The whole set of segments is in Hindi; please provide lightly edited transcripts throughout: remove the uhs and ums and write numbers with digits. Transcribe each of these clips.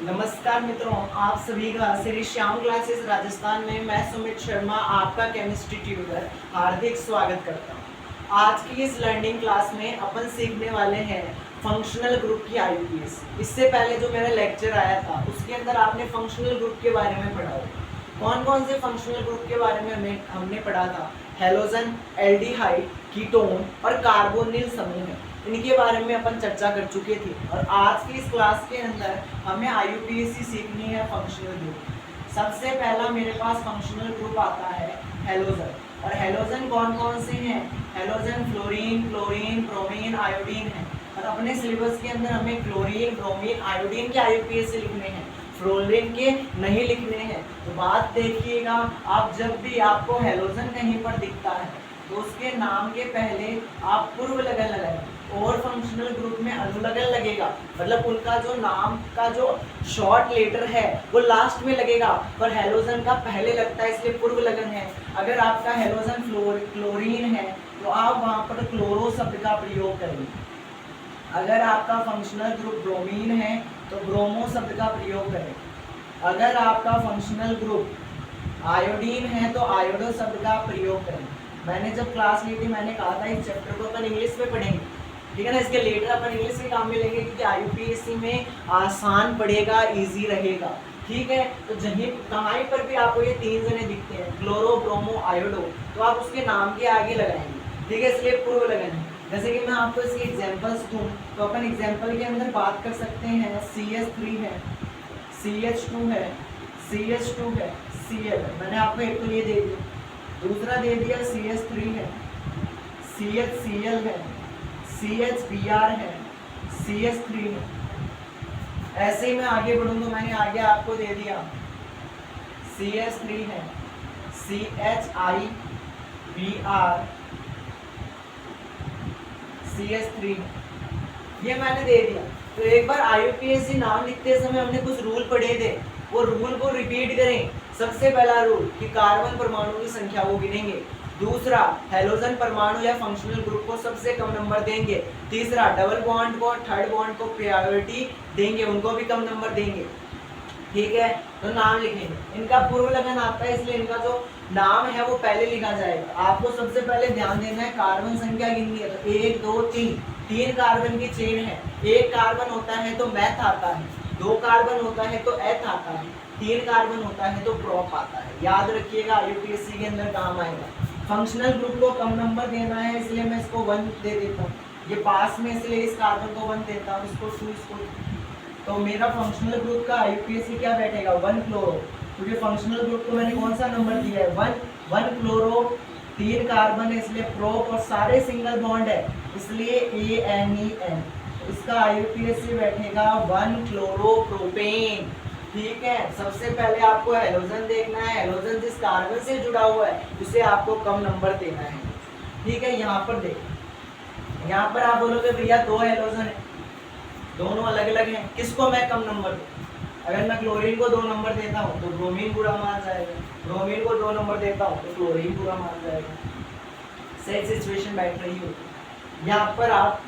नमस्कार मित्रों, आप सभी का श्री श्याम क्लासेस राजस्थान में मैं सुमित शर्मा आपका केमिस्ट्री ट्यूटर हार्दिक स्वागत करता हूं। आज की इस लर्निंग क्लास में अपन सीखने वाले हैं फंक्शनल ग्रुप की आईयूपीएस। इससे पहले जो मेरा लेक्चर आया था उसके अंदर आपने फंक्शनल ग्रुप के बारे में पढ़ा होगा। कौन कौन से फंक्शनल ग्रुप के बारे में हमने पढ़ा था? हेलोजन, एल्डिहाइड, कीटोन और कार्बोनिल समूह, इनके बारे में अपन चर्चा कर चुके थे। और आज की इस क्लास के अंदर हमें आईयूपीएसी सीखनी है फंक्शनल ग्रुप। सबसे पहला मेरे पास फंक्शनल ग्रुप आता है हेलोजन। और हेलोजन कौन कौन से हैं? Halogen fluorine, chlorine, bromine, iodine है। और अपने सिलेबस के अंदर हमें क्लोरीन, ब्रोमीन, आयोडीन के आईयूपीएसी लिखने हैं, फ्लोरीन के नहीं लिखने हैं। तो बात देखिएगा, आप जब भी आपको हेलोजन कहीं पर दिखता है तो उसके नाम के पहले आप पूर्व लगन लगाएंगे और फंक्शनल ग्रुप में अनुलगन लगेगा, मतलब उनका जो नाम का जो शॉर्ट लेटर है वो लास्ट में लगेगा, पर हेलोजन का पहले लगता है इसलिए पूर्व लगन है। अगर आपका हेलोजन क्लोरीन है तो आप वहाँ पर क्लोरो शब्द का प्रयोग करेंगे। अगर आपका फंक्शनल ग्रुप ब्रोमीन है तो ब्रोमो शब्द का प्रयोग करें। अगर आपका फंक्शनल ग्रुप आयोडीन है तो आयोडो शब्द का प्रयोग करें। मैंने जब क्लास ली थी मैंने कहा था इस चैप्टर को अपन इंग्लिश में पढ़ेंगे, ठीक है ना। इसके लेटर अपन इंग्लिश के काम में लेंगे क्योंकि आईयूपीएससी में आसान पड़ेगा, इजी रहेगा, ठीक है। तो कहीं पर भी आपको ये तीन जने दिखते हैं, क्लोरो, ब्रोमो, आयोडो, तो आप उसके नाम के आगे लगाएंगे, ठीक है, इसलिए पूर्व लगन है। जैसे कि मैं आपको इसके एग्जाम्पल्स दूँ तो अपन एग्जाम्पल के अंदर बात कर सकते हैं। CH3 है, CH2 है, CH2 है, Cl है। मैंने आपको एक तो ये दे दिया, दूसरा दे दिया CH3 है, CHCl है, CHBr है, CH3 है। ऐसे ही मैं आगे बढ़ूँ तो मैंने आगे आपको दे दिया CH3 है, CHIBr, CH3 है, ये मैंने दे दिया। तो एक बार आईयूपीएससी नाम लिखते समय हमने कुछ रूल पढ़े थे, वो रूल को रिपीट करें। सबसे पहला रूल कि कार्बन परमाणु की संख्या को गिनेंगे। दूसरा, हेलोजन परमाणु या फंक्शनल ग्रुप को सबसे कम नंबर देंगे। तीसरा, डबल बॉन्ड को, थर्ड बॉन्ड को प्रायोरिटी देंगे, उनको भी कम नंबर देंगे, ठीक है। तो नाम लिखेंगे। इनका पूर्व लगन आता है इसलिए इनका जो नाम है वो पहले लिखा जाएगा। आपको सबसे पहले ध्यान देना है, कार्बन संख्या गिननी है तो 1 2 3, 3 कार्बन की चेन है। 1 कार्बन होता है तो मैथ आता है, 2 कार्बन होता है तो एथ आता है, 3 कार्बन होता है तो प्रोप आता है। याद रखिएगा, आईयूपीएससी के अंदर काम आएगा। फंक्शनल ग्रुप को कम नंबर देना है इसलिए मैं इसको 1 दे देता हूँ, ये पास में इसलिए इस कार्बन को 1 देता हूँ, इसको 2, इसको। तो मेरा फंक्शनल ग्रुप का आईयूपीएससी क्या बैठेगा? 1 क्लोरो, क्योंकि फंक्शनल ग्रुप को मैंने कौन सा नंबर दिया है? 1 क्लोरो, 3 कार्बन है इसलिए प्रोप, और सारे सिंगल बॉन्ड है इसलिए ANEN। इसका आईयूपीएससी बैठेगा 1 क्लोरोप्रोपेन, ठीक है। सबसे पहले आपको हेलोजन देखना है, हेलोजन जिस कार्बन से जुड़ा हुआ है उसे आपको कम नंबर देना है, ठीक है। यहाँ पर देखो, यहाँ पर आप बोलोगे भैया 2 हेलोजन है, दोनों अलग अलग हैं, किसको मैं कम नंबर दूँ? अगर मैं क्लोरीन को 2 नंबर देता हूँ तो ब्रोमीन बुरा मान जाएगा, ब्रोमीन को 2 नंबर देता हूँ तो क्लोरीन बुरा मान जाएगा। सेम सिचुएशन बैठ रही होगी। यहाँ पर आप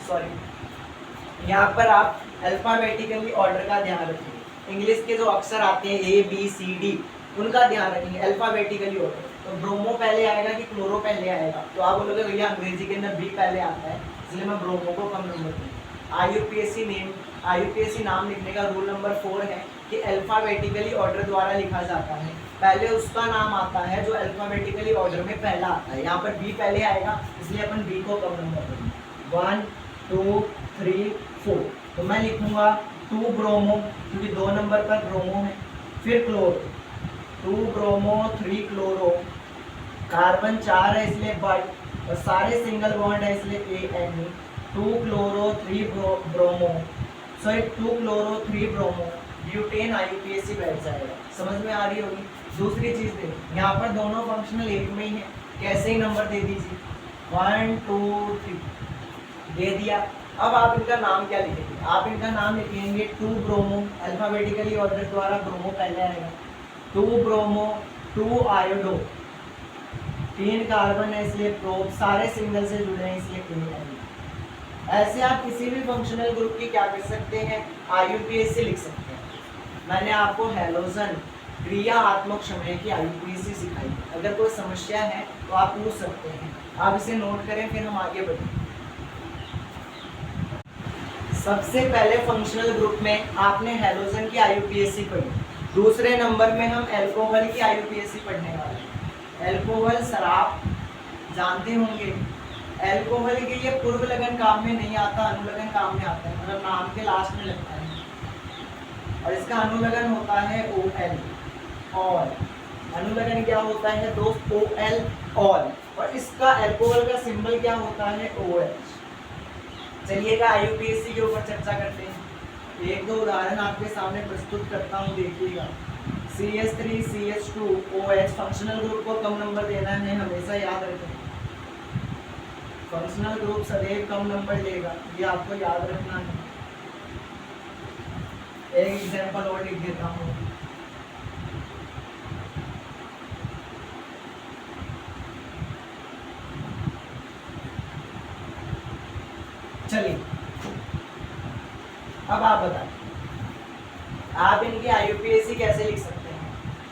सॉरी, यहाँ पर आप अल्फाबेटिकली ऑर्डर का ध्यान रखेंगे। इंग्लिश के जो अक्षर आते हैं ABCD उनका ध्यान रखेंगे, अल्फाबेटिकली ऑर्डर। तो ब्रोमो पहले आएगा कि क्लोरो पहले आएगा? तो आप बोलोगे भैया अंग्रेजी के अंदर B पहले आता है इसलिए मैं ब्रोमो को कम नंबर दूँ। आईयूपीएससी नाम लिखने का रूल नंबर 4 है कि अल्फाबेटिकली ऑर्डर द्वारा लिखा जाता है। पहले उसका नाम आता है जो अल्फाबेटिकली ऑर्डर में पहला आता है। यहाँ पर B पहले आएगा इसलिए अपन B को कम नंबर देंगे। 1 2 3 4, तो मैं लिखूंगा 2 ब्रोमो क्योंकि 2 नंबर पर ब्रोमो है, फिर क्लोरो, 2 ब्रोमो 3 क्लोरो, कार्बन 4 है इसलिए बाई, और सारे सिंगल बॉन्ड है इसलिए ANE, 2 chloro 3 bromo, sorry 2 chloro 3 bromo, butane आईयूपीएससी बैठ जाएगा। समझ में आ रही होगी। दूसरी चीज देखिए, यहाँ पर दोनों फंक्शनल एक में ही है, कैसे ही नंबर दे दीजिए, 1 2 3 दे दिया। अब आप इनका नाम क्या लिखेंगे? आप इनका नाम लिखेंगे 2 ब्रोमो, अल्फाबेटिकली ऑर्डर द्वारा ब्रोमो पहले आएगा, 2 ब्रोमो, 2 आयोडो, 3 कार्बन है इसलिए प्रोप, सारे सिंगल से जुड़े हैं इसलिए ANE। ऐसे आप किसी भी फंक्शनल ग्रुप की क्या कर सकते हैं, IUPAC लिख सकते हैं। मैंने आपको हैलोजन क्रियात्मक समय की IUPAC सिखाई। अगर कोई समस्या है तो आप पूछ सकते हैं, आप इसे नोट करें, फिर हम आगे बढ़ें। सबसे पहले फंक्शनल ग्रुप में आपने हैलोजन की IUPAC पढ़ी। दूसरे नंबर में हम एल्कोहल की IUPAC पढ़ने वाले हैं। एल्कोहल शराब जानते होंगे। एल्कोहल के लिए पूर्व लगन काम में नहीं आता, अनुलगन काम में आता है, मतलब नाम के लास्ट में लगता है, और इसका अनुलगन होता है OL। और अनुलगन क्या होता है दोस्त, OL ऑल। और इसका एल्कोहल का सिंबल क्या होता है, OH। चलिएगा IUPAC के ऊपर चर्चा करते हैं। एक दो उदाहरण आपके सामने प्रस्तुत करता हूँ, देखिएगा। CH3CH2OH फंक्शनल ग्रुप को कम नंबर देना है, हमेशा याद रखें। फंक्शनल ग्रुप सदैव कम नंबर लेगा, ये आपको याद रखना है। एक एग्जांपल और लिख देता हूँ। चलिए अब आप बताएं, आप इनकी IUPAC कैसे लिख सकते हैं।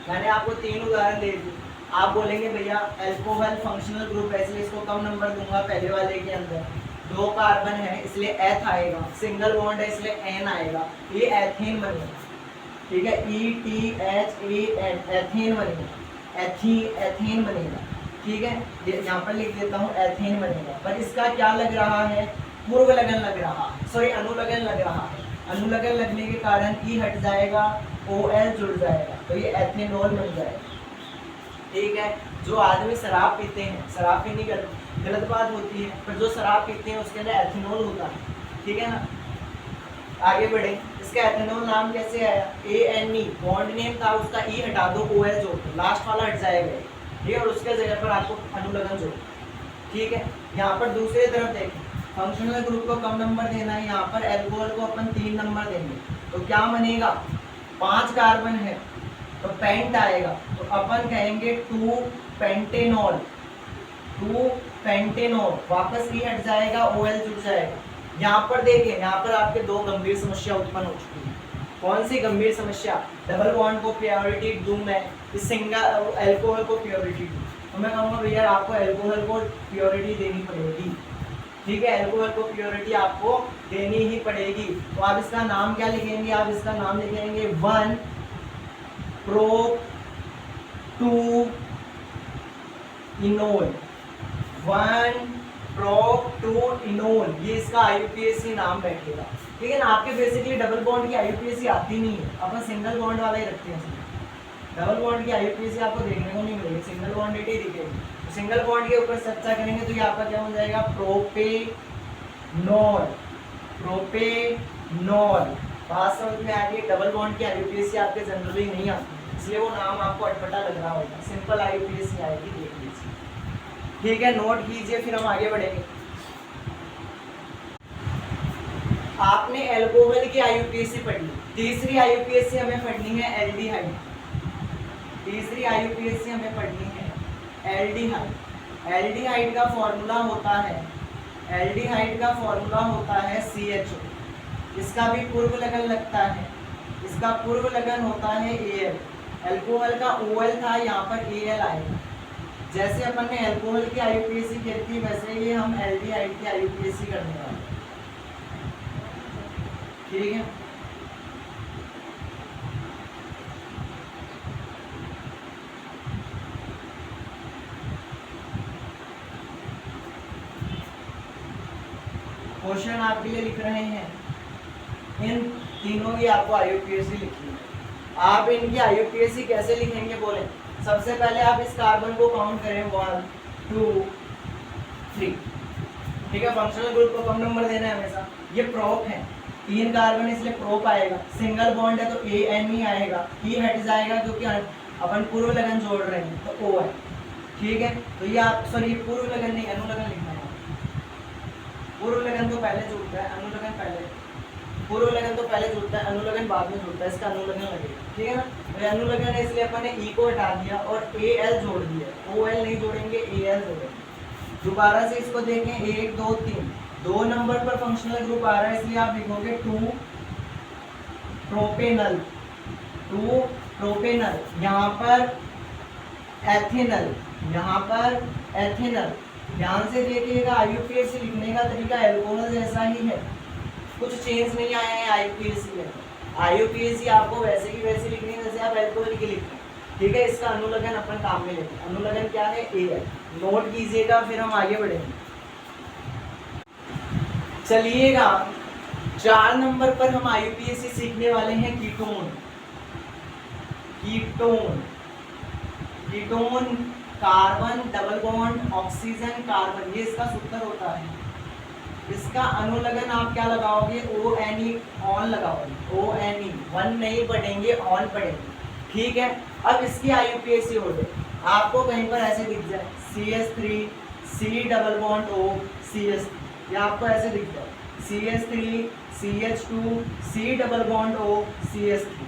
मैंने आपको 3 उदाहरण दे दिए। आप बोलेंगे भैया एल्कोहल फंक्शनल ग्रुप है, इसलिए इसको कम नंबर दूंगा। पहले वाले के अंदर 2 कार्बन है इसलिए एथ आएगा, सिंगल बॉन्ड है इसलिए एन आएगा, ये एथेन बनेगा। ठीक है, ETHAN एथेन बनेगा, एथेन बनेगा। ठीक है, यहाँ पर लिख देता हूँ एथेन बनेगा। पर इसका क्या लग रहा है, पूर्व लगन लग रहा है, सॉरी अनुलगन लग रहा है। अनुलगन लगने के कारण E हट जाएगा, OL जुड़ जाएगा, तो ये एथेनॉल बन जाएगा। ठीक है, जो आदमी शराब पीते हैं, शराब पीने गलत बात होती है, पर जो शराब पीते हैं उसके अंदर एथेनॉल होता है। ठीक है ना, आगे बढ़े। इसका एथेनॉल नाम कैसे आया, ANE बॉन्ड नेम था, उसका E हटा दो, OL जोड़ दो, लास्ट वाला हट जाएगा। ठीक है, और उसके जगह पर आपको अनुलगन जोड़। ठीक है, यहाँ पर दूसरी तरफ देखें, फंक्शनल ग्रुप को कम नंबर देना है। यहाँ पर एल्कोहल को अपन 3 नंबर देंगे, तो क्या बनेगा, 5 कार्बन है तो पेंट आएगा, तो अपन कहेंगे 2 पेंटेनॉल, 2 पेंटेनॉल। वापस E हट जाएगा, OL जुड़ जाएगा। यहाँ पर देखिए, यहाँ पर आपके 2 गंभीर समस्या उत्पन्न हो चुकी है। कौन सी गंभीर समस्या, डबल बॉन्ड को प्रायोरिटी दूं मैं, सिंगल एल्कोहल को प्रायोरिटी दूं, तो मैं कहूँगा भैया आपको एल्कोहल को प्रायोरिटी देनी पड़ेगी। ठीक है, एल्कोहल को प्योरिटी आपको देनी ही पड़ेगी। तो आप इसका नाम क्या लिखेंगे, आप इसका नाम लिखेंगे 1 प्रोप 2 इनोल, 1 प्रोप 2 इनोल, ये इसका IUPAC नाम बैठेगा। ठीक है ना, आपके बेसिकली डबल बॉन्ड की IUPAC आती नहीं है, अपन सिंगल बॉन्ड वाला ही रखते हैं। डबल बॉन्ड की IUPAC आपको देखने को नहीं मिलेगी, सिंगल बॉन्डेड ही दिखेगी। सिंगल बॉन्ड के ऊपर चर्चा करेंगे तो ये आपका क्या हो जाएगा, प्रोपेनॉल, प्रोपेनॉल। बात समझ में आ गई। डबल बॉन्ड की IUPAC आपके जनरली नहीं आती, इसलिए वो नाम आपको अटपटा लग रहा होगा, सिंपल IUPAC आएगी, देख लीजिए। ठीक है, नोट कीजिए, फिर हम आगे बढ़ेंगे। आपने एल्कोहल की IUPAC पढ़ी। तीसरी IUPAC हमें पढ़नी है एल्डिहाइड। तीसरी IUPAC हमें पढ़नी है एल्डिहाइड। एल्डिहाइड का फॉर्मूला होता है, एल्डिहाइड का फॉर्मूला होता है CHO। इसका भी पूर्व लगन लगता है, इसका पूर्व लगन होता है AL। एल्कोहल का OL था, यहाँ पर AL आएगा। जैसे अपन ने एल्कोहल की IUPAC की थी, वैसे ही हम एल्डिहाइड की IUPAC करने वाले। ठीक है, क्वेश्चन आपके लिए लिख रहे हैं, इन तीनों की आपको IUPAC लिखनी है। आप इनकी IUPAC कैसे लिखेंगे बोले, सबसे पहले आप इस कार्बन को काउंट करें, 1 2 3। ठीक है, फंक्शनल ग्रुप को कम नंबर देना है हमेशा। ये प्रोप है, 3 कार्बन इसलिए प्रोप आएगा। सिंगल बॉन्ड है तो ANE आएगा, E हट जाएगा क्योंकि अपन पूर्व लगन जोड़ रहे हैं, तो O है। ठीक है, तो ये आप, सॉरी पूर्व लगन नहीं, अनुलगन लिखना है। पूर्व लगन तो पहले जुड़ता है, अनुलगन पहले, पूर्व लगन तो पहले जुड़ता है, अनुलगन बाद में जुड़ता है, इसका अनुलगन लगेगा। ठीक है ना, तो अनुलगन है इसलिए अपन ने E को हटा दिया और AL जोड़ दिया, OL नहीं जोड़ेंगे, AL जोड़ेंगे। दोबारा से इसको देखें, 1 2 3, 2 नंबर पर फंक्शनल ग्रुप आ रहा है, इसलिए आप लिखोगे 2 प्रोपेनल, 2 प्रोपेनल। यहाँ पर एथेनल, यहाँ पर एथेनल। ध्यान से देखिएगा, IUPAC लिखने का तरीका एल्कोहल जैसा ही है, कुछ चेंज नहीं आया है IUPAC में। IUPAC आपको वैसे की वैसे लिखनी है जैसे आप एल्कोहल की लिखते हैं, ठीक है। इसका अनुलग्न अपन काम में लेते हैं। अनुलग्न क्या है? A है। नोट कीजिएगा, फिर हम आगे बढ़ेंगे। चलिएगा 4 नंबर पर हम IUPAC सीखने वाले हैं ketone. Ketone, ketone carbon double bond oxygen carbon, ये इसका सूत्र होता है। इसका अनुलग्न आप क्या लगाओगे? ONE, ऑन लगाओगे। ONE, 1 नहीं पढ़ेंगे, ऑन पढ़ेंगे, ठीक है। अब इसकी IUPAC हो गई, आपको कहीं पर ऐसे दिख जाए CH3 C double bond O CH3, ये आपको ऐसे दिख जाए CH3 CH2 C double bond O CH3।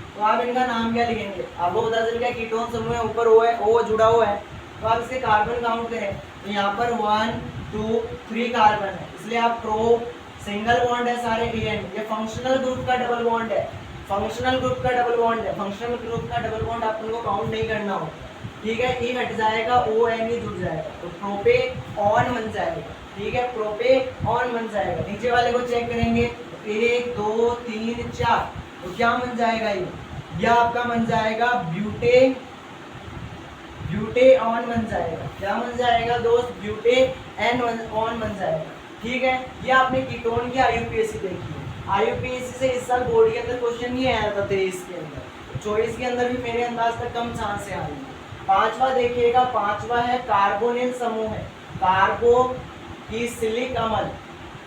तो आप इनका नाम क्या लिखेंगे? आपको पता चल गया कीटोन समूह है, ऊपर O है, O जुड़ा हुआ है, तो आप इसके कार्बन काउंट करें तो यहाँ पर 1 2 3 कार्बन है, इसलिए आप प्रो, सिंगल बॉन्ड है सारे AN, ये फंक्शनल ग्रुप का डबल बॉन्ड है। फंक्शनल ग्रुप का डबल बॉन्ड है, फंक्शनल ग्रुप का डबल बॉन्ड अपन को काउंट नहीं करना होगा, ठीक है। E हट जाएगा, ONE जुड़ जाएगा, तो प्रोपे ऑन बन जाएगा, ठीक है। प्रोपे ऑन बन जाएगा। नीचे वाले को चेक करेंगे, 1 2 3 4, तो क्या बन जाएगा? ये आपका बन जाएगा ब्यूटे, ब्यूटे ऑन बन जाएगा। क्या बन जाएगा दोस्त? ब्यूटे एन ऑन बन जाएगा, ठीक है। ये आपने कीटोन की IUPAC देखी है। IUPAC से इस साल बोर्ड के अंदर क्वेश्चन नहीं आया था 23 के अंदर, 24 के अंदर भी मेरे अंदाज तक कम चांस से आएंगे। 5वां देखिएगा, 5वां है कार्बोनिल समूह है, कार्बो की सिलिक अम्ल,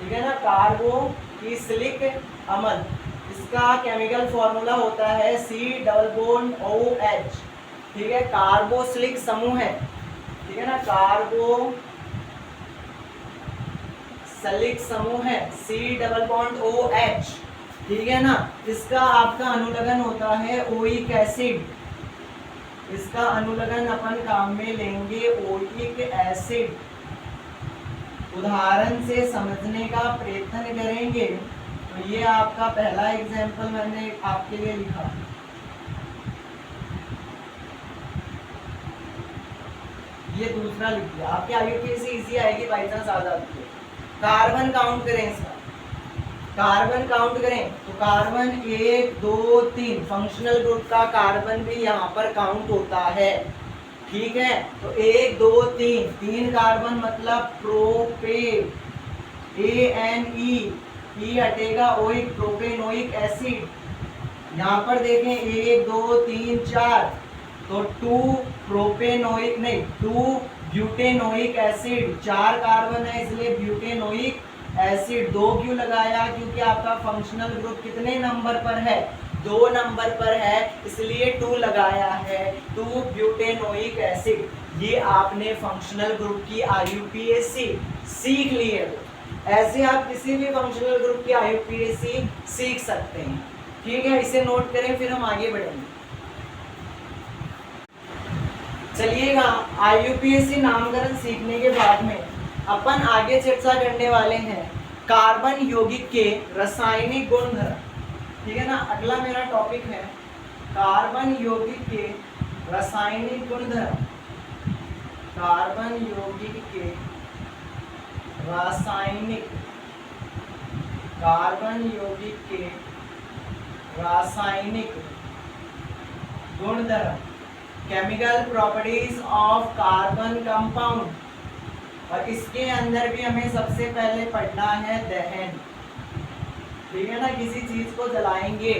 ठीक है ना, कार्बो की सिलिक अम्ल। इसका केमिकल फॉर्मूला होता है C डबल बॉन्ड OH, ठीक है। कार्बोसिलिक समूह है, ठीक है ना, कार्बो सलिक समूह है C डबल बॉन्ड OH, ठीक है ना। इसका आपका अनुलग्न होता है ओइक एसिड, इसका अनुलग्न अपन काम में लेंगे ओइक एसिड। उदाहरण से समझने का प्रयत्न करेंगे, तो ये आपका पहला एग्जाम्पल मैंने आपके लिए लिखा, ये दूसरा लिख दिया। आपके IUPAC इजी आएगी, बाई चांस आ जाती है। कार्बन काउंट करें इसका, कार्बन काउंट करें तो कार्बन 1 2 3, फंक्शनल ग्रुप का कार्बन भी यहाँ पर काउंट होता है, ठीक है। तो 1 2 3, 3 कार्बन मतलब प्रोपे, ANE, E हटेगा, ओइक, प्रोपेनोइक एसिड। यहाँ पर देखें 1 2 3 4, तो 2 प्रोपेनोइक नहीं 2 ब्यूटेनोइक एसिड, 4 कार्बन है इसलिए ब्यूटेनोइक एसिड। 2 क्यों लगाया? क्योंकि आपका फंक्शनल ग्रुप कितने नंबर पर है? 2 नंबर पर है, इसलिए 2 लगाया है, 2 ब्यूटेनोइक एसिड। ये आपने फंक्शनल ग्रुप की IUPAC सीख ली है। ऐसे आप किसी भी फंक्शनल ग्रुप की IUPAC सीख सकते हैं, ठीक है। इसे नोट करें, फिर हम आगे बढ़ेंगे। चलिएगा IUPAC नामकरण सीखने के बाद में अपन आगे चर्चा करने वाले हैं कार्बन यौगिक के रासायनिक गुणधर्म, ठीक है ना। अगला मेरा टॉपिक है कार्बन यौगिक के रासायनिक गुणधर्म। कार्बन यौगिक के रासायनिक, कार्बन यौगिक के रासायनिक गुणधर्म, chemical properties of carbon compound. और इसके अंदर भी हमें सबसे पहले पढ़ना है दहन, ठीक है ना। किसी चीज को जलाएंगे,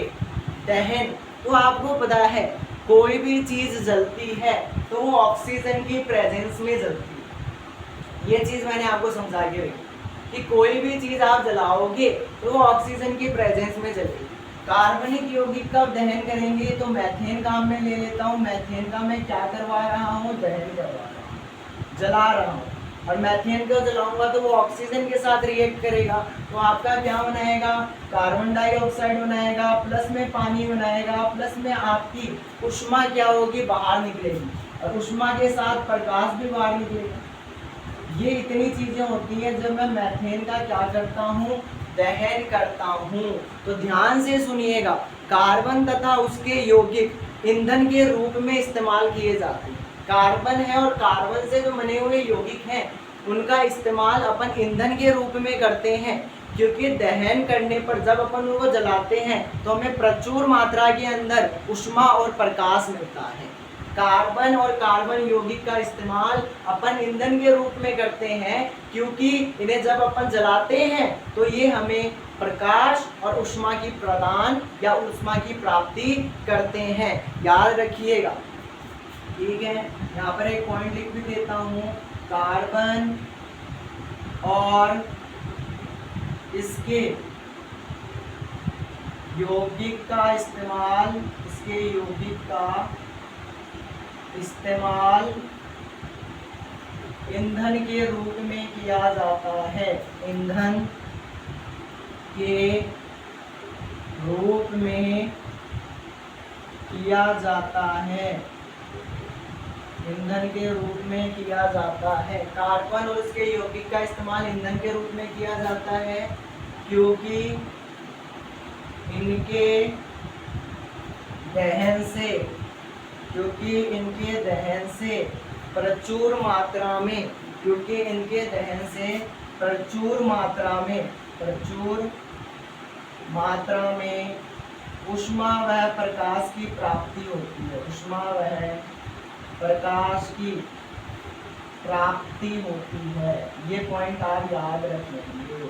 दहन, तो आपको पता है कोई भी चीज जलती है तो वो ऑक्सीजन की प्रेजेंस में जलती है। ये चीज मैंने आपको समझा के रखी कि कोई भी चीज आप जलाओगे तो वो ऑक्सीजन की प्रेजेंस में जलेगी। कार्बनिक यौगिक का दहन करेंगे तो मैथेन काम में ले लेता हूँ। मैथेन का मैं क्या करवा रहा हूँ? दहन करवा रहा हूँ, जला रहा हूँ। और मैथेन को जलाऊंगा तो वो ऑक्सीजन के साथ रिएक्ट करेगा, तो आपका क्या बनाएगा? कार्बन डाइऑक्साइड बनाएगा, प्लस में पानी बनाएगा, प्लस में आपकी ऊष्मा क्या होगी? बाहर निकलेगी, और ऊष्मा के साथ प्रकाश भी बाहर निकलेगा। ये इतनी चीजें होती हैं जब मैं मीथेन का क्या करता हूँ, दहन करता हूँ। तो ध्यान से सुनिएगा, कार्बन तथा उसके यौगिक ईंधन के रूप में इस्तेमाल किए जाते हैं। कार्बन है और कार्बन से जो बने हुए यौगिक हैं उनका इस्तेमाल अपन ईंधन के रूप में करते हैं, क्योंकि दहन करने पर जब अपन उनको जलाते हैं तो हमें प्रचुर मात्रा के अंदर ऊष्मा और प्रकाश मिलता है। कार्बन और कार्बन यौगिक का इस्तेमाल अपन ईंधन के रूप में करते हैं, क्योंकि इन्हें जब अपन जलाते हैं तो ये हमें प्रकाश और ऊष्मा की प्रदान या ऊष्मा की प्राप्ति करते हैं। याद रखिएगा, ठीक है। यहाँ पर एक पॉइंट लिख भी देता हूँ, कार्बन और इसके यौगिक का इस्तेमाल, इसके यौगिक का इस्तेमाल ईंधन के रूप में किया जाता है। ईंधन के रूप में किया जाता है। ईंधन के रूप में किया जाता है। कार्बन और उसके यौगिक का इस्तेमाल ईंधन के रूप में किया जाता है, क्योंकि इनके दहन से प्रचुर मात्रा में, ऊष्मा व प्रकाश की प्राप्ति होती है। ऊष्मा व प्रकाश की प्राप्ति होती है। ये पॉइंट आप याद रखेंगे।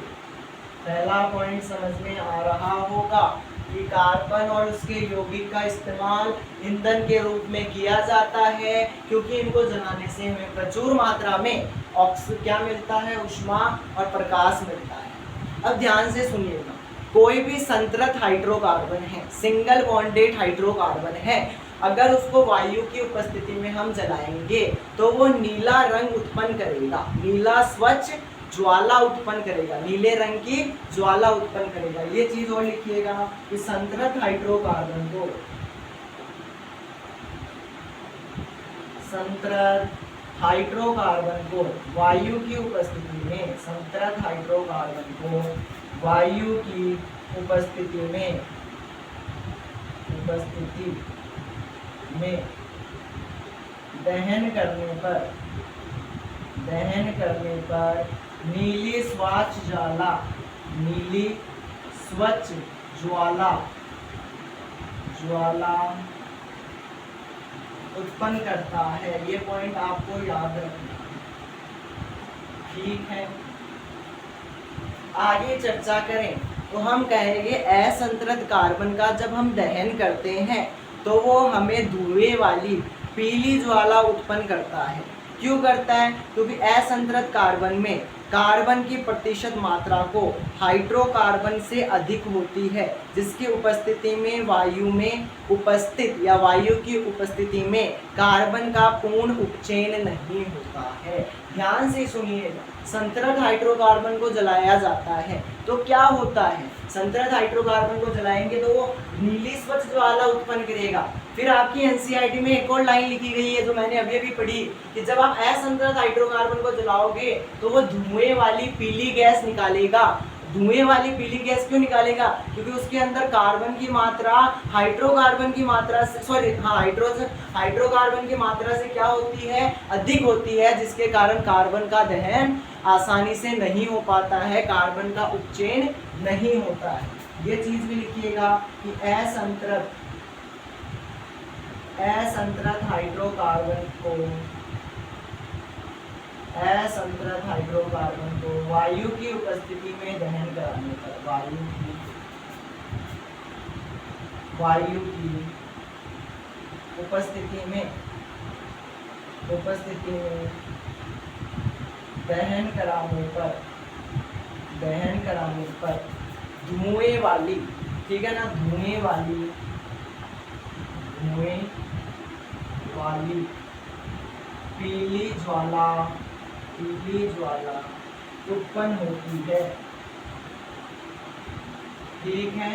पहला पॉइंट समझ में आ रहा होगा कि कार्बन और उसके यौगिक का इस्तेमाल ईंधन के रूप में किया जाता है, क्योंकि इनको जलाने से हमें प्रचुर मात्रा में क्या मिलता है, ऊष्मा और प्रकाश मिलता है। अब ध्यान से सुनिएगा, कोई भी संतृप्त हाइड्रोकार्बन है, सिंगल बॉन्डेड हाइड्रोकार्बन है, अगर उसको वायु की उपस्थिति में हम जलाएंगे तो वो नीला रंग उत्पन्न करेगा, नीला स्वच्छ ज्वाला उत्पन्न करेगा, नीले रंग की ज्वाला उत्पन्न करेगा। ये चीज और लिखिएगा कि संतृप्त हाइड्रोकार्बन को वायु की उपस्थिति में, संतृप्त हाइड्रोकार्बन को वायु की उपस्थिति में दहन करने पर नीली स्वच्छ ज्वाला उत्पन्न करता है। ये पॉइंट आपको याद रखना, ठीक है। आगे चर्चा करें तो हम कहेंगे असंतृप्त कार्बन का जब हम दहन करते हैं तो वो हमें धुएं वाली पीली ज्वाला उत्पन्न करता है। क्यों करता है? क्योंकि असंतृप्त कार्बन में कार्बन की प्रतिशत मात्रा को हाइड्रोकार्बन से अधिक होती है, जिसकी उपस्थिति में वायु में उपस्थित या वायु की उपस्थिति में कार्बन का पूर्ण उपचयन नहीं होता है। ध्यान से सुनिएगा, संतृप्त हाइड्रोकार्बन को जलाया जाता है तो क्या होता है, संतृप्त हाइड्रोकार्बन को जलाएंगे तो वो नीली स्वच्छ ज्वाला उत्पन्न करेगा। फिर आपकी एनसीईआरटी में एक और लाइन लिखी गई है जो मैंने अभी अभी पढ़ी कि जब आप असंतृप्त हाइड्रोकार्बन को जलाओगे तो वो धुएं वाली पीली गैस निकालेगा। धुएं वाली पीली गैस क्यों निकालेगा? क्योंकि उसके अंदर कार्बन की मात्रा हाइड्रोकार्बन की मात्रा से हाइड्रोकार्बन की मात्रा से क्या होती है, अधिक होती है, जिसके कारण कार्बन का दहन आसानी से नहीं हो पाता है, कार्बन का उपचयन नहीं होता है। ये चीज भी लिखिएगा कि असंतृप्त हाइड्रोकार्बन को वायु की उपस्थिति में दहन कराने पर, वायु की उपस्थिति में दहन कराने पर धुएं वाली, ठीक है ना, धुएं वाली पीली ज्वाला उत्पन्न होती है, ठीक है।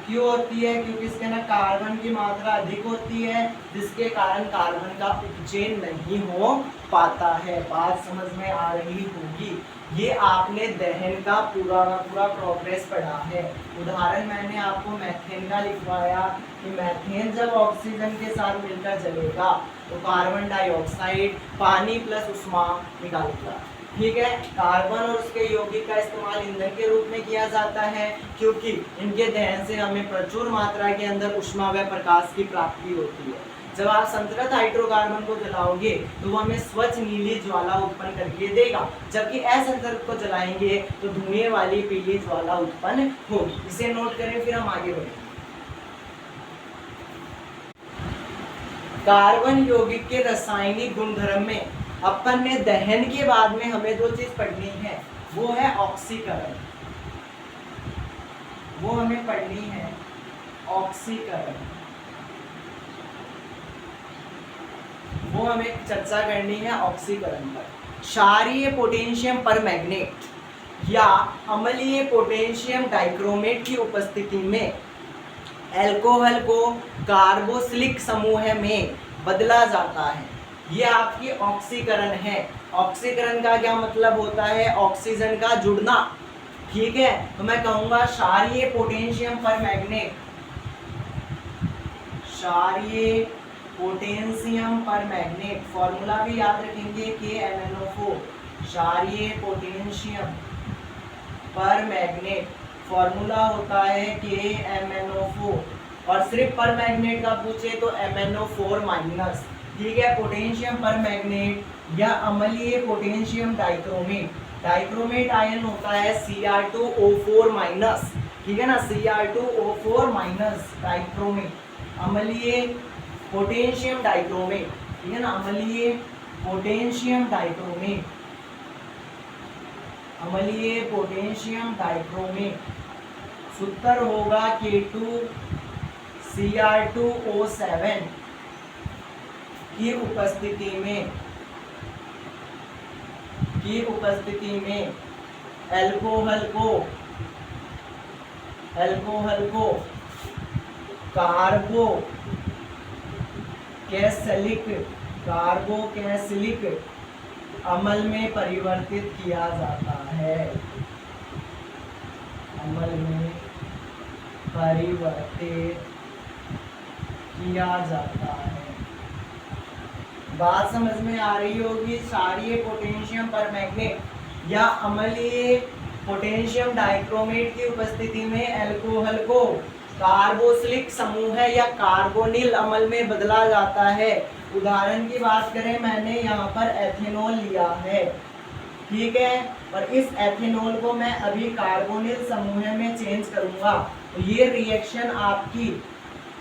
क्यों होती है? क्योंकि इसके ना कार्बन की मात्रा अधिक होती है, जिसके कारण कार्बन का उपचयन नहीं हो पाता है। बात समझ में आ रही होगी। ये आपने दहन का पूरा प्रोग्रेस पढ़ा है। उदाहरण मैंने आपको मीथेन का लिखवाया कि मीथेन जब ऑक्सीजन के साथ मिलकर जलेगा तो कार्बन डाइऑक्साइड पानी प्लस उष्मा निकालेगा। ठीक है, कार्बन और उसके यौगिक का इस्तेमाल ईंधन के रूप में किया जाता है, क्योंकि इनके दहन से हमें प्रचुर मात्रा के अंदर ऊष्मा व प्रकाश की प्राप्ति होती है। जब आप संतृप्त हाइड्रोकार्बन को जलाओगे तो वो हमें स्वच्छ नीली ज्वाला उत्पन्न करके देगा, जबकि असंतृप्त को जलाएंगे तो धुएं वाली पीली ज्वाला उत्पन्न होगी। इसे नोट करें, फिर हम आगे बढ़ें। कार्बन यौगिक के रासायनिक गुणधर्म में अपन ने दहन के बाद में हमें जो चीज पढ़नी है वो है ऑक्सीकरण। वो हमें पढ़नी है ऑक्सीकरण, वो हमें चर्चा करनी है ऑक्सीकरण पर। क्षारीय पोटेशियम परमैंगनेट या अम्लीय पोटेशियम डाइक्रोमेट की उपस्थिति में अल्कोहल को कार्बोक्सिलिक समूह में बदला जाता है। ये आपकी ऑक्सीकरण है। ऑक्सीकरण का क्या मतलब होता है? ऑक्सीजन का जुड़ना। ठीक है, तो मैं कहूंगा क्षारीय पोटेशियम परमैंगनेट, क्षारीय पोटेशियम परमैंगनेट, फॉर्मूला भी याद रखेंगे KMnO4। क्षारीय पोटेशियम परमैंगनेट फॉर्मूला होता है KMnO4, और सिर्फ परमैंगनेट का पूछे तो MnO4 माइनस। ठीक है, पोटेशियम परमैंगनेट या अम्लीय पोटेशियम डाइक्रोमेट, डाइक्रोमेट आयन होता है Cr2O4 माइनस। ठीक है ना, Cr2O4 माइनस डाइक्रोमेट, अम्लीय पोटेशियम डाइक्रोमेट। ठीक है ना, अम्लीय पोटेशियम डाइक्रोमेट, अम्लीय पोटेशियम डाइक्रोमेट। सूत्र होगा K2Cr2O7 की उपस्थिति में अल्कोहल को कार्बोकैसिलिक अम्ल में परिवर्तित किया जाता है। अम्ल में परिवर्तित किया जाता है। बात समझ में आ रही होगी। क्षारीय पोटेशियम परमैंगनेट या अम्लीय पोटेशियम डाइक्रोमेट की उपस्थिति में अल्कोहल को कार्बोक्सिलिक समूह या कार्बोनिल अम्ल में बदला जाता है। उदाहरण की बात करें, मैंने यहाँ पर एथेनॉल लिया है। ठीक है, और इस एथेनॉल को मैं अभी कार्बोनिल समूह में चेंज करूंगा तो ये रिएक्शन आपकी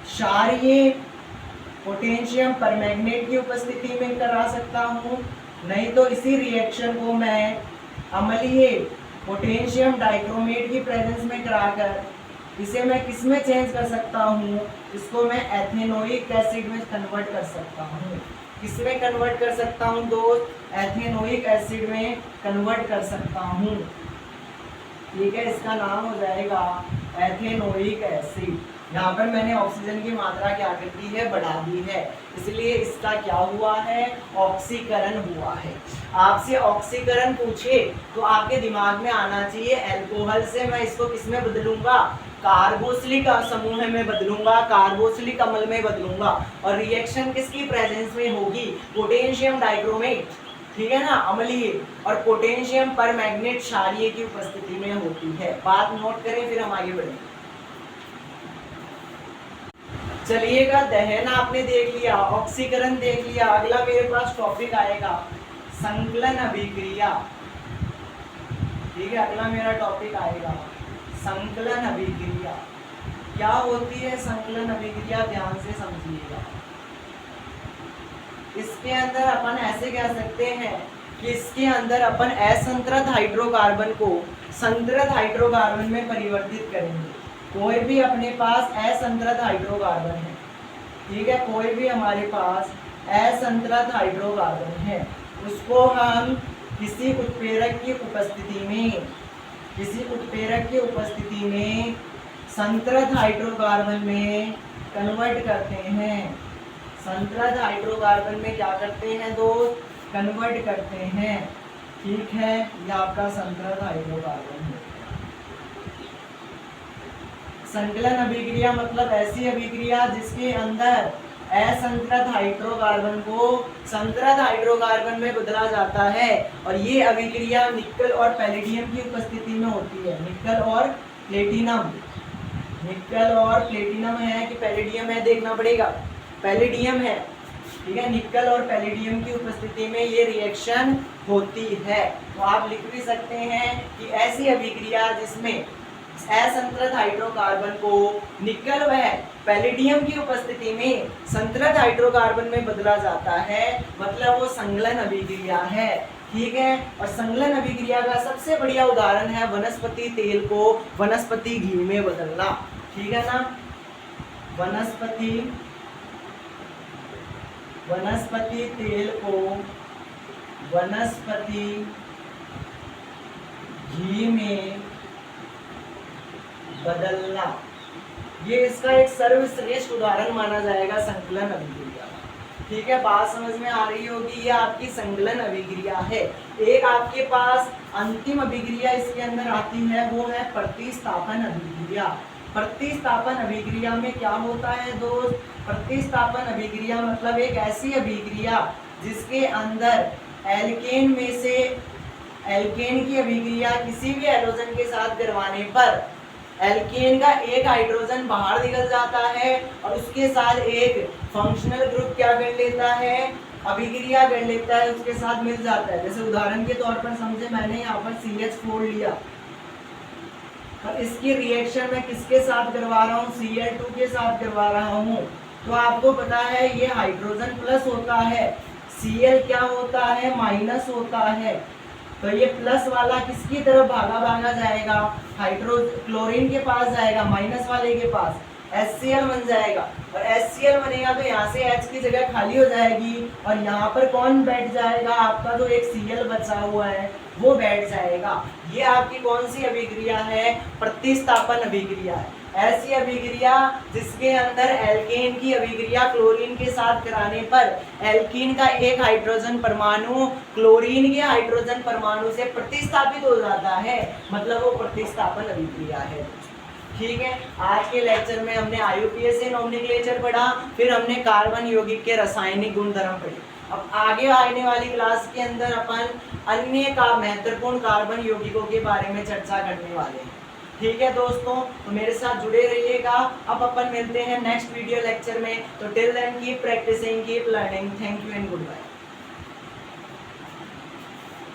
क्षारीय पोटेशियम परमैंगनेट की उपस्थिति में करा सकता हूँ, नहीं तो इसी रिएक्शन को मैं अम्लीय पोटेशियम डाइक्रोमेट की प्रेजेंस में कराकर इसे मैं किस में चेंज कर सकता हूँ? इसको मैं एथेनोइक एसिड में कन्वर्ट कर सकता हूँ। किस में कन्वर्ट कर सकता हूँ दोस्त? एथेनोइक एसिड में कन्वर्ट कर सकता हूँ। ठीक है, इसका नाम हो जाएगा एथेनोइक एसिड। यहाँ पर मैंने ऑक्सीजन की मात्रा क्या कर दी है? बढ़ा दी है, इसलिए इसका क्या हुआ है? ऑक्सीकरण हुआ है। आपसे ऑक्सीकरण पूछे तो आपके दिमाग में आना चाहिए अल्कोहल से मैं इसको किस में बदलूंगा? कार्बोक्सिलिक समूह में बदलूंगा, कार्बोक्सिलिक अम्ल में बदलूंगा। और रिएक्शन किसकी प्रेजेंस में होगी? पोटेशियम डाइक्रोमेट, ठीक है ना, अम्लीय, और पोटेशियम परमैंगनेट क्षारीय की उपस्थिति में होती है। बात नोट करें, फिर हम आगे बढ़ें। चलिएगा, दहन आपने देख लिया, ऑक्सीकरण देख लिया। अगला मेरे पास टॉपिक आएगा संकलन अभिक्रिया। ठीक है, अगला मेरा टॉपिक आएगा संकलन अभिक्रिया। क्या होती है संकलन अभिक्रिया? ध्यान से समझिएगा। इसके अंदर अपन ऐसे कह सकते हैं कि इसके अंदर अपन असंतृप्त हाइड्रोकार्बन को संतृप्त हाइड्रोकार्बन में परिवर्तित करेंगे। कोई भी अपने पास असंतृप्त हाइड्रोकार्बन है, ठीक है, कोई भी हमारे पास असंतृप्त हाइड्रोकार्बन है, उसको हम किसी उत्प्रेरक की उपस्थिति में संतृप्त हाइड्रोकार्बन में कन्वर्ट करते हैं। संतृप्त हाइड्रोकार्बन में क्या करते हैं दोस्त? कन्वर्ट करते हैं। ठीक है, ये आपका संतृप्त हाइड्रोकार्बन है। संकलन अभिक्रिया मतलब ऐसी अभिक्रिया जिसके अंदर असंतृप्त हाइड्रोकार्बन को संतृप्त हाइड्रोकार्बन में बदला जाता है, और ये अभिक्रिया निकल और पैलेडियम की उपस्थिति में होती है। निकल और प्लेटिनम, निकल और प्लेटिनम है कि पैलेडियम है, देखना पड़ेगा। पैलेडियम है, ठीक है। निकल और पैलेडियम की उपस्थिति में ये रिएक्शन होती है। तो आप लिख भी सकते हैं कि ऐसी अभिक्रिया जिसमें असंतृप्त हाइड्रोकार्बन को निकल व पैलेडियम की उपस्थिति में संतृप्त हाइड्रोकार्बन में बदला जाता है, मतलब वो संगलन अभिक्रिया है। ठीक है, और संगलन अभिक्रिया का सबसे बढ़िया उदाहरण है वनस्पति तेल को वनस्पति घी में बदलना। ठीक है ना, वनस्पति तेल को वनस्पति घी में बदलना, ये इसका एक सर्वश्रेष्ठ उदाहरण माना जाएगा संकलन अभिक्रिया। ठीक है, बात समझ में आ रही होगी। ये आपकी संकलन अभिक्रिया है। एक आपके पास अंतिम अभिक्रिया इसके अंदर आती है, वो है प्रतिस्थापन अभिक्रिया। प्रतिस्थापन अभिक्रिया में क्या होता है दोस्त? प्रतिस्थापन अभिक्रिया मतलब एक ऐसी अभिक्रिया जिसके अंदर एल्केन में से एल्केन की अभिक्रिया किसी भी हैलोजन के साथ करवाने पर एल्केन का एक हाइड्रोजन बाहर निकल जाता है और उसके साथ एक फंक्शनल ग्रुप क्या कर लेता है? अभिक्रिया कर लेता है, उसके साथ मिल जाता है। जैसे उदाहरण के तौर पर समझे, मैंने यहाँ पर CH4 लिया और इसकी रिएक्शन मैं किसके साथ करवा रहा हूँ? Cl2 के साथ करवा रहा हूँ। तो आपको पता है ये हाइड्रोजन प्लस होता है, Cl क्या होता है? माइनस होता है। तो ये प्लस वाला किसकी तरफ भागा जाएगा? क्लोरीन के पास जाएगा, माइनस वाले के पास HCl बन जाएगा। और HCl बनेगा तो यहाँ से H की जगह खाली हो जाएगी और यहाँ पर कौन बैठ जाएगा? आपका जो एक Cl बचा हुआ है वो बैठ जाएगा। ये आपकी कौन सी अभिक्रिया है? प्रतिस्थापन अभिक्रिया है। ऐसी अभिक्रिया जिसके अंदर एल्केन की अभिक्रिया क्लोरीन के साथ कराने पर एल्कीन का एक हाइड्रोजन परमाणु क्लोरीन के हाइड्रोजन परमाणु से प्रतिस्थापित हो जाता है, मतलब वो प्रतिस्थापन अभिक्रिया है। ठीक है, आज के लेक्चर में हमने IUPAC नोमेनक्लेचर पढ़ा, फिर हमने कार्बन यौगिक के रासायनिक गुणधर्म पढ़े। अब आगे आने वाली क्लास के अंदर अपन अन्य का महत्वपूर्ण कार्बन यौगिकों के बारे में चर्चा करने वाले हैं। ठीक है दोस्तों, तो मेरे साथ जुड़े रहिएगा। अब अपन मिलते हैं नेक्स्ट वीडियो लेक्चर में। तो till then keep practising, keep learning. Thank you and good bye.